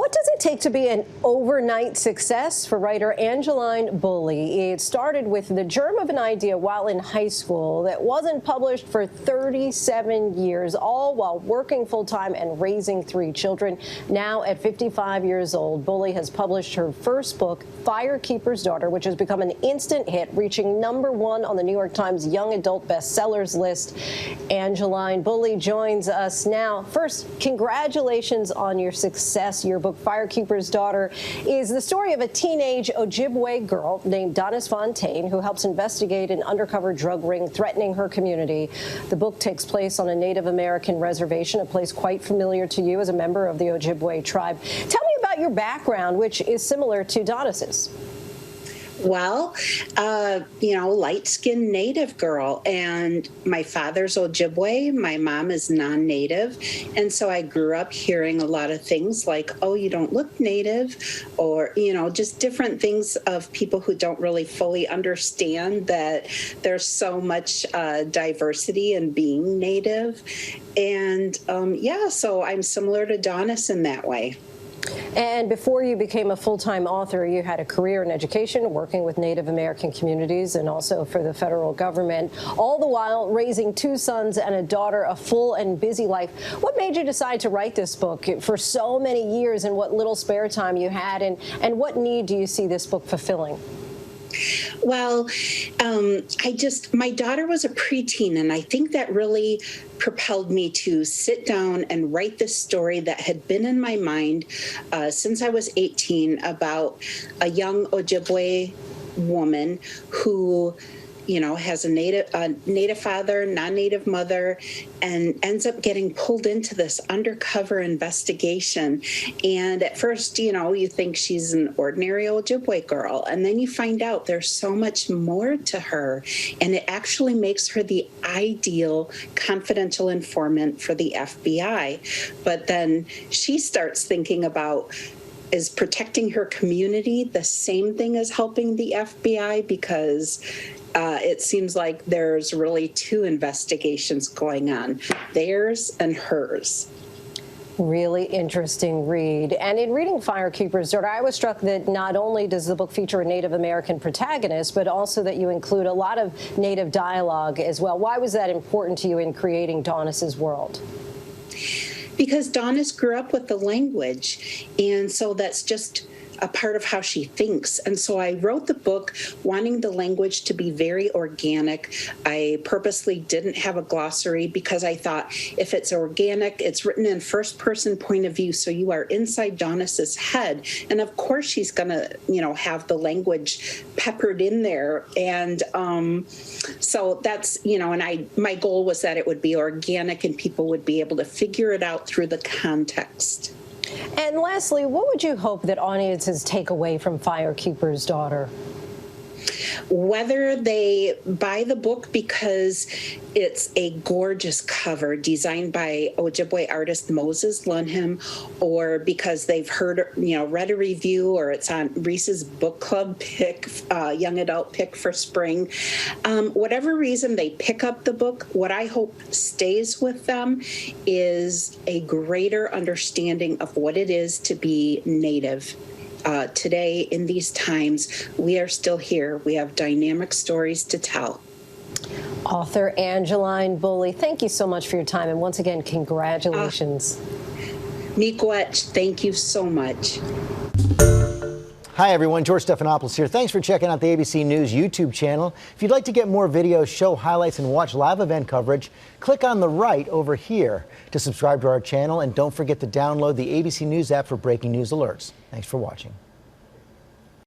What does it take to be an overnight success for writer Angeline Boulley? It started with the germ of an idea while in high school that wasn't published for 37 years, all while working full-time and raising 3 children. Now, at 55 years old, Boulley has published her first book, Firekeeper's Daughter, which has become an instant hit, reaching #1 on the New York Times Young Adult Bestsellers list. Angeline Boulley joins us now. First, congratulations on your success. Your book, Firekeeper's Daughter, is the story of a teenage Ojibwe girl named Donis Fontaine who helps investigate an undercover drug ring threatening her community. The book takes place on a Native American reservation, a place quite familiar to you as a member of the Ojibwe tribe. Tell me about your background, which is similar to Donis's. Well, light-skinned Native girl, and my father's Ojibwe, my mom is non-Native, and so I grew up hearing a lot of things like, oh, you don't look Native, or, just different things of people who don't really fully understand that there's so much diversity in being Native, and so I'm similar to Donis in that way. And before you became a full-time author, you had a career in education, working with Native American communities and also for the federal government, all the while raising 2 sons and a daughter, a full and busy life. What made you decide to write this book for so many years, and what little spare time you had, and what need do you see this book fulfilling? Well, my daughter was a preteen, and I think that really propelled me to sit down and write this story that had been in my mind since I was 18 about a young Ojibwe woman who has a native father, non-native mother, and ends up getting pulled into this undercover investigation. And at first, you think she's an ordinary Ojibwe girl, and then you find out there's so much more to her, and it actually makes her the ideal confidential informant for the FBI. But then she starts thinking about, is protecting her community the same thing as helping the FBI? Because it seems like there's really 2 investigations going on, theirs and hers. Really interesting read. And in reading Firekeeper's Daughter, I was struck that not only does the book feature a Native American protagonist, but also that you include a lot of Native dialogue as well. Why was that important to you in creating Donis's world? Because Donis grew up with the language, and so that's just a part of how she thinks. And so I wrote the book wanting the language to be very organic. I purposely didn't have a glossary because I thought if it's organic, it's written in first-person point of view, so you are inside Donis's head. And of course she's gonna, have the language peppered in there. And so that's, and my goal was that it would be organic and people would be able to figure it out through the context. And lastly, what would you hope that audiences take away from Firekeeper's Daughter? Whether they buy the book because it's a gorgeous cover designed by Ojibwe artist Moses Lunham, or because they've read a review, or it's on Reese's book club pick, young adult pick for spring. Whatever reason they pick up the book, what I hope stays with them is a greater understanding of what it is to be Native. Today, in these times, we are still here. We have dynamic stories to tell. Author Angeline Boulley, thank you so much for your time. And once again, congratulations. Miigwech, thank you so much. Hi, everyone. George Stephanopoulos here. Thanks for checking out the ABC News YouTube channel. If you'd like to get more videos, show highlights, and watch live event coverage, click on the right over here to subscribe to our channel. And don't forget to download the ABC News app for breaking news alerts. Thanks for watching.